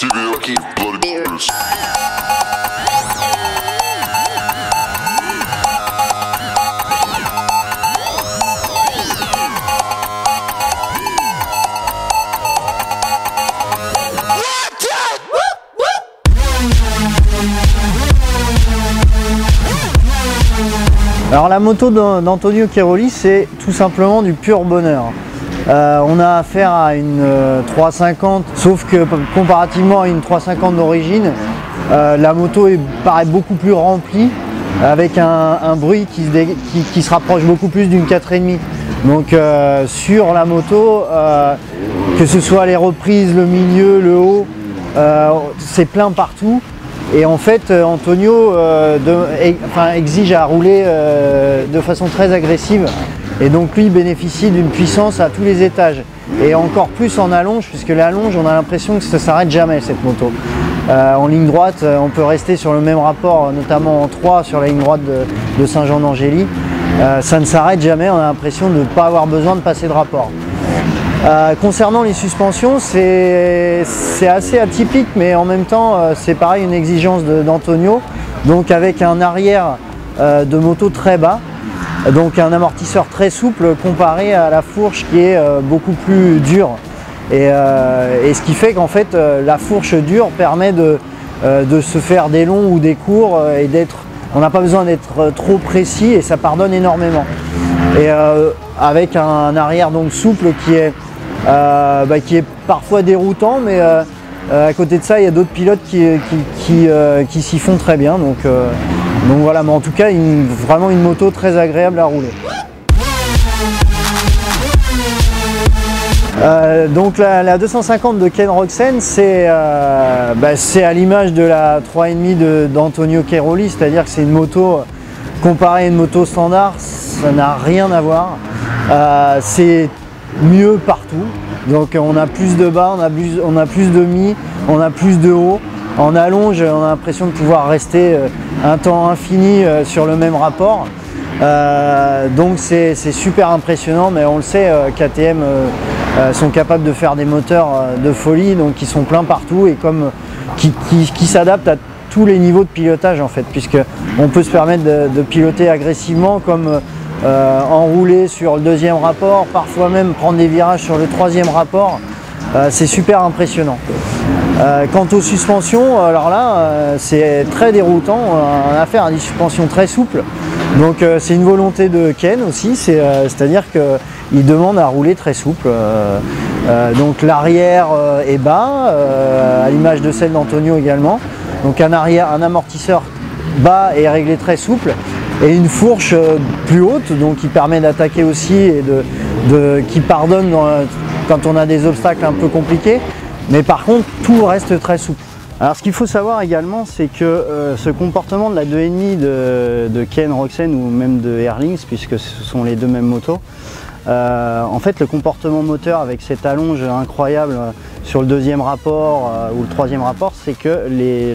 Stevie Aoki, Bloody Murders. Alors la moto d'Antonio Cairoli, c'est tout simplement du pur bonheur. On a affaire à une 350, sauf que comparativement à une 350 d'origine, la moto paraît beaucoup plus remplie, avec un bruit qui se rapproche beaucoup plus d'une 4,5. Donc sur la moto, que ce soit les reprises, le milieu, le haut, c'est plein partout. Et en fait, Antonio exige à rouler de façon très agressive. Et donc lui bénéficie d'une puissance à tous les étages. Et encore plus en allonge, puisque l'allonge, on a l'impression que ça ne s'arrête jamais cette moto. En ligne droite, on peut rester sur le même rapport, notamment en 3 sur la ligne droite de Saint-Jean-d'Angély. Ça ne s'arrête jamais, on a l'impression de ne pas avoir besoin de passer de rapport. Concernant les suspensions, c'est assez atypique, mais en même temps c'est pareil, une exigence d'Antonio, donc avec un arrière de moto très bas, donc un amortisseur très souple comparé à la fourche qui est beaucoup plus dure, et ce qui fait qu'en fait la fourche dure permet de se faire des longs ou des courts, et on n'a pas besoin d'être trop précis, et ça pardonne énormément. Et avec un arrière donc souple qui est parfois déroutant, mais à côté de ça, il y a d'autres pilotes qui s'y font très bien. Donc voilà, mais en tout cas, vraiment une moto très agréable à rouler. Donc la 250 de Ken Roczen, c'est à l'image de la 3,5 d'Antonio Cairoli, c'est-à-dire que c'est une moto, comparée à une moto standard, ça n'a rien à voir. C'est mieux partout, donc on a plus de bas, on a plus de mi, on a plus de haut. En allonge, on a l'impression de pouvoir rester un temps infini sur le même rapport. Donc c'est super impressionnant, mais on le sait, KTM sont capables de faire des moteurs de folie, donc qui sont pleins partout et qui s'adaptent à tous les niveaux de pilotage en fait, puisque on peut se permettre de piloter agressivement, comme enrouler sur le deuxième rapport, parfois même prendre des virages sur le troisième rapport. C'est super impressionnant. Quant aux suspensions, alors là c'est très déroutant, on a affaire à des suspensions très souples, donc c'est une volonté de Ken aussi, c'est-à-dire qu'il demande à rouler très souple. Donc l'arrière est bas, à l'image de celle d'Antonio également, donc un amortisseur bas et réglé très souple, et une fourche plus haute, donc qui permet d'attaquer aussi et qui pardonne quand on a des obstacles un peu compliqués, mais par contre tout reste très souple. Alors ce qu'il faut savoir également, c'est que ce comportement de la 2,5 de Ken Roczen ou même de Herlings, puisque ce sont les deux mêmes motos, en fait le comportement moteur avec cette allonge incroyable sur le deuxième rapport ou le troisième rapport, c'est que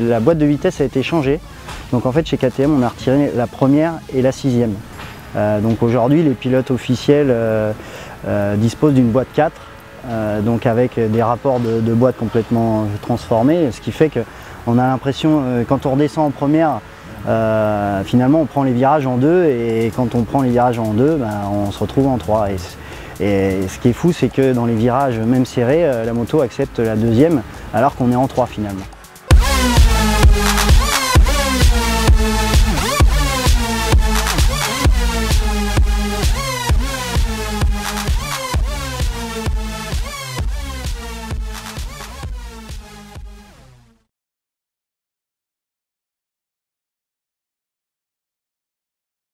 la boîte de vitesse a été changée. Donc en fait chez KTM on a retiré la première et la sixième. Donc aujourd'hui les pilotes officiels disposent d'une boîte 4, donc avec des rapports de boîte complètement transformés, ce qui fait qu'on a l'impression, quand on redescend en première, finalement on prend les virages en 2, et quand on prend les virages en 2, on se retrouve en 3. Et ce qui est fou, c'est que dans les virages même serrés, la moto accepte la deuxième alors qu'on est en 3 finalement.